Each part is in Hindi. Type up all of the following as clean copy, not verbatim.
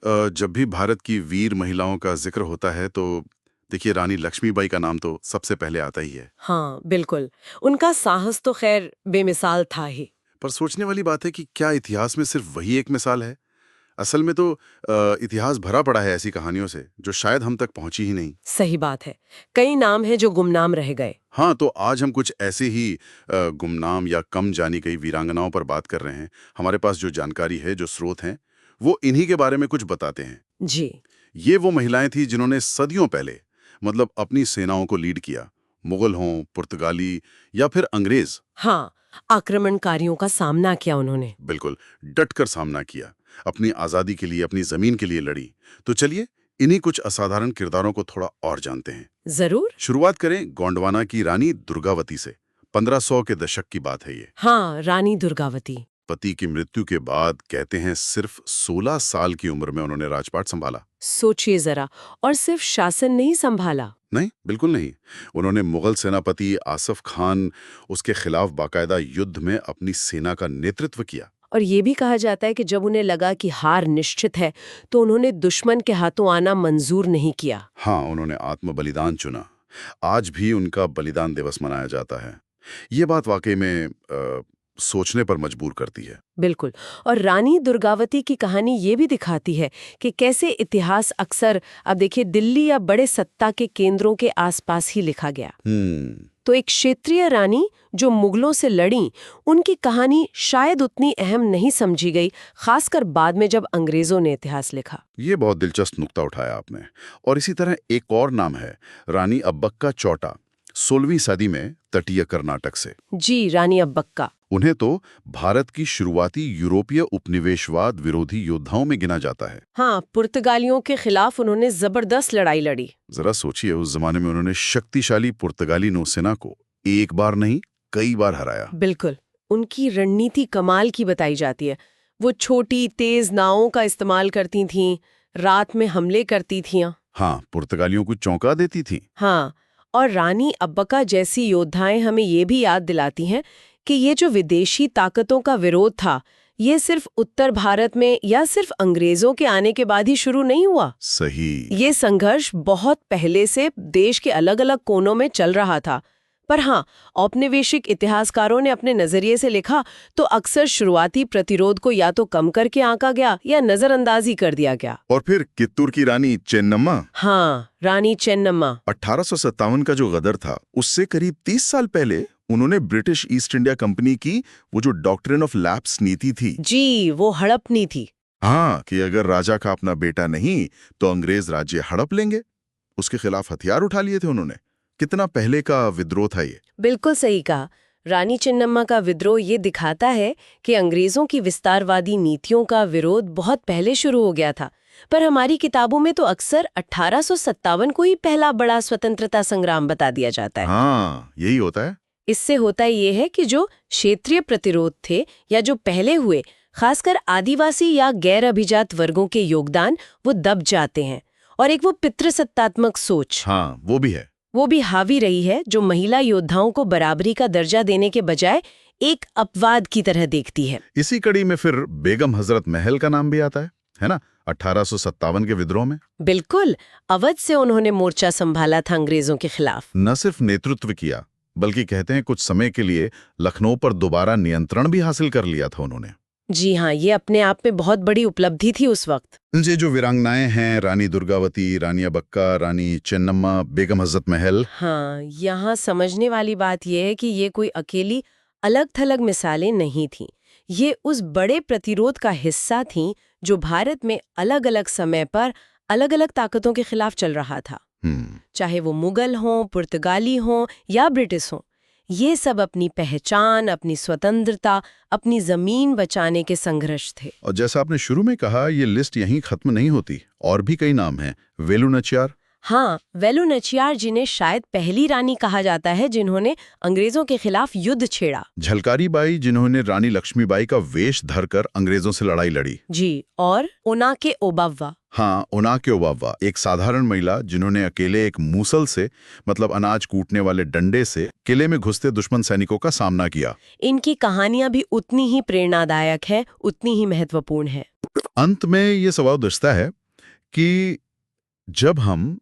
जब भी भारत की वीर महिलाओं का जिक्र होता है तो देखिए रानी लक्ष्मीबाई का नाम तो सबसे पहले आता ही है। हाँ, बिल्कुल। उनका साहस तो खैर बेमिसाल था ही। पर सोचने वाली बात है कि क्या इतिहास में सिर्फ वही एक मिसाल है? असल में तो इतिहास भरा पड़ा है ऐसी कहानियों से जो शायद हम तक पहुंची ही नहीं। सही बात है। कई नाम हैं जो गुमनाम रह गए। हाँ, तो आज हम कुछ ऐसे ही गुमनाम या कम जानी गई वीरांगनाओं पर बात कर रहे हैं। हमारे पास जो जानकारी है, जो स्रोत हैं, वो इन्हीं के बारे में कुछ बताते हैं। जी। ये वो महिलाएं थी जिन्होंने सदियों पहले मतलब अपनी सेनाओं को लीड किया। मुगल हों, पुर्तगाली या फिर अंग्रेज। हाँ, आक्रमणकारियों का सामना किया उन्होंने। बिल्कुल डटकर सामना किया, अपनी आजादी के लिए, अपनी जमीन के लिए लड़ी। तो चलिए इन्हीं कुछ असाधारण किरदारों को थोड़ा और जानते हैं। जरूर। शुरुआत करें गोंडवाना की रानी दुर्गावती से। 1500 के दशक की बात है ये। हाँ, रानी दुर्गावती। पति की मृत्यु के बाद कहते हैं सिर्फ 16 साल की उम्र में उन्होंने राजपाट संभाला। सोचिए जरा। और सिर्फ शासन नहीं संभाला। नहीं, बिल्कुल नहीं। उन्होंने मुगल सेनापति आसफ खान उसके खिलाफ बाकायदा युद्ध में अपनी सेना का नेतृत्व किया। और ये भी कहा जाता है कि जब उन्हें लगा कि हार निश्चित है तो उन्होंने दुश्मन के हाथों आना मंजूर नहीं किया। हाँ, उन्होंने आत्म बलिदान चुना। आज भी उनका बलिदान दिवस मनाया जाता है। ये बात वाकई में सोचने पर मजबूर करती है। बिल्कुल। और रानी दुर्गावती की कहानी ये भी दिखाती है कि कैसे इतिहास अक्सर, अब देखिए, दिल्ली या बड़े सत्ता के केंद्रों के आसपास ही लिखा गया। तो एक क्षेत्रीय रानी जो मुगलों से लड़ी, उनकी कहानी शायद उतनी अहम नहीं समझी गई, खासकर बाद में जब अंग्रेजों ने इतिहास लिखा। ये बहुत दिलचस्प नुक्ता उठाया आपने। और इसी तरह एक और नाम है रानी अब्बक्का चौटा, 16वीं सदी में तटीय कर्नाटक से। जी, रानी अब्बक्का। उन्हें तो भारत की शुरुआती यूरोपीय उपनिवेशवाद विरोधी योद्धाओं में गिना जाता है। हाँ, पुर्तगालियों के खिलाफ उन्होंने जबरदस्त लड़ाई लड़ी। जरा सोचिए, उस जमाने में उन्होंने शक्तिशाली पुर्तगाली नौसेना को एक बार नहीं कई बार हराया। बिल्कुल। उनकी रणनीति कमाल की बताई जाती है। वो छोटी तेज नावों का इस्तेमाल करती थीं, रात में हमले करती थीं। हाँ, पुर्तगालियों को चौंका देती थी। हाँ, और रानी अब्बका जैसी योद्धाएं हमें ये भी याद दिलाती हैं कि ये जो विदेशी ताकतों का विरोध था, ये सिर्फ उत्तर भारत में या सिर्फ अंग्रेजों के आने के बाद ही शुरू नहीं हुआ। सही। ये संघर्ष बहुत पहले से देश के अलग-अलग कोनों में चल रहा था। पर हाँ, औपनिवेशिक इतिहासकारों ने अपने नजरिए से लिखा तो अक्सर शुरुआती प्रतिरोध को या तो कम करके आंका गया या नजरअंदाजी कर दिया गया। और फिर कित्तूर की रानी चेन्नम्मा। हाँ, रानी चेन्नम्मा। 1857 का जो गदर था, उससे करीब 30 साल पहले उन्होंने ब्रिटिश ईस्ट इंडिया कंपनी की वो जो डॉक्ट्रिन ऑफ लैप्स नीति थी, जी, वो हड़प नीति। हाँ, कि अगर राजा का अपना बेटा नहीं तो अंग्रेज राज्य हड़प लेंगे, उसके खिलाफ हथियार उठा लिए थे उन्होंने। कितना पहले का विद्रोह था ये। बिल्कुल सही कहा। रानी चेन्नम्मा का विद्रोह ये दिखाता है कि अंग्रेजों की विस्तारवादी नीतियों का विरोध बहुत पहले शुरू हो गया था। पर हमारी किताबों में तो अक्सर 1857 को ही पहला बड़ा स्वतंत्रता संग्राम बता दिया जाता है। हाँ, यही होता है। इससे होता ये है कि जो क्षेत्रीय प्रतिरोध थे या जो पहले हुए, खासकर आदिवासी या गैर अभिजात वर्गों के योगदान, वो दब जाते हैं। और एक वो पितृसत्तात्मक सोच, हाँ, वो भी है। वो भी हावी रही है, जो महिला योद्धाओं को बराबरी का दर्जा देने के बजाय एक अपवाद की तरह देखती है। इसी कड़ी में फिर बेगम हजरत महल का नाम भी आता है ना? 1857 के विद्रोह में। बिल्कुल। अवध से उन्होंने मोर्चा संभाला था अंग्रेजों के खिलाफ। न सिर्फ नेतृत्व किया, बल्कि कहते हैं कुछ समय के लिए लखनऊ पर दोबारा नियंत्रण भी हासिल कर लिया था उन्होंने। जी हाँ, ये अपने आप में बहुत बड़ी उपलब्धि थी उस वक्त। ये जो वीरांगनाएं हैं, रानी दुर्गावती, रानी अब्बक्का, रानी चेन्नम्मा, बेगम हजरत महल। हाँ, यहाँ समझने वाली बात यह है कि ये कोई अकेली अलग-थलग मिसालें नहीं थीं। ये उस बड़े प्रतिरोध का हिस्सा थीं जो भारत में अलग-अलग समय पर अलग-अलग ताकतों के खिलाफ चल रहा था। चाहे वो मुगल हों, पुर्तगाली हों या ब्रिटिश हों, ये सब अपनी पहचान, अपनी स्वतंत्रता, अपनी जमीन बचाने के संघर्ष थे। और जैसा आपने शुरू में कहा, ये लिस्ट यहीं खत्म नहीं होती, और भी कई नाम हैं। वेलु नाचियार। हाँ, वेलु नाचियार जिन्हें शायद पहली रानी कहा जाता है जिन्होंने अंग्रेजों के खिलाफ युद्ध छेड़ा। झलकारी बाई, जिन्होंने रानी लक्ष्मीबाई का वेश धरकर अंग्रेजों से लड़ाई लड़ी। जी, और ओनाके ओबाव्वा। हाँ, ओनाके ओबाव्वा, एक साधारण महिला जिन्होंने अकेले एक मूसल से, मतलब अनाज कूटने वाले डंडे से, किले में घुसते दुश्मन सैनिकों का सामना किया। इनकी कहानियां भी उतनी ही प्रेरणादायक है, उतनी ही महत्वपूर्ण है। अंत में ये सवाल दर्शाता है कि जब हम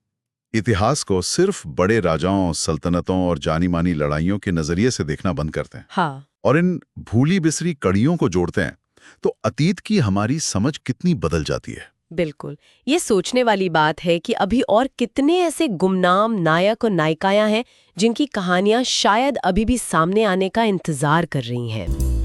इतिहास को सिर्फ बड़े राजाओं, सल्तनतों और जानी-मानी लड़ाइयों के नजरिए से देखना बंद करते हैं हाँ, और इन भूली बिसरी कड़ियों को जोड़ते हैं, तो अतीत की हमारी समझ कितनी बदल जाती है। बिल्कुल। ये सोचने वाली बात है कि अभी और कितने ऐसे गुमनाम नायक और नायिकाएं हैं जिनकी कहानियां शायद अभी भी सामने आने का इंतजार कर रही हैं।